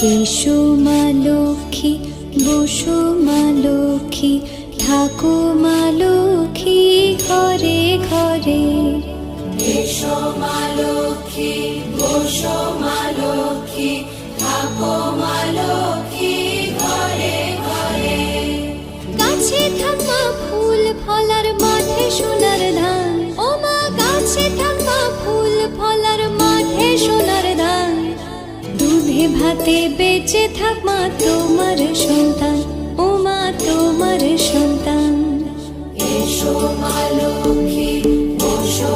এসো মা লক্ষ্মী, বসো মা লক্ষ্মী, থাকো মা লক্ষ্মী ঘরে ঘরে। এসো মা লক্ষ্মী, বসো মা লক্ষ্মী, থাকো মা লক্ষ্মী ঘরে ঘরে। গাছে থাকা ফুল ফলার মাঠে সোনার ধান, ও মা গাছে থাকা ফুল ফলার মাঠে সোনার ধান। দুধে ভাতে বেঁচে থাক মা তোমার সন্তান, ও মা তোমার সন্তান। এসো মা লক্ষ্মী, বসো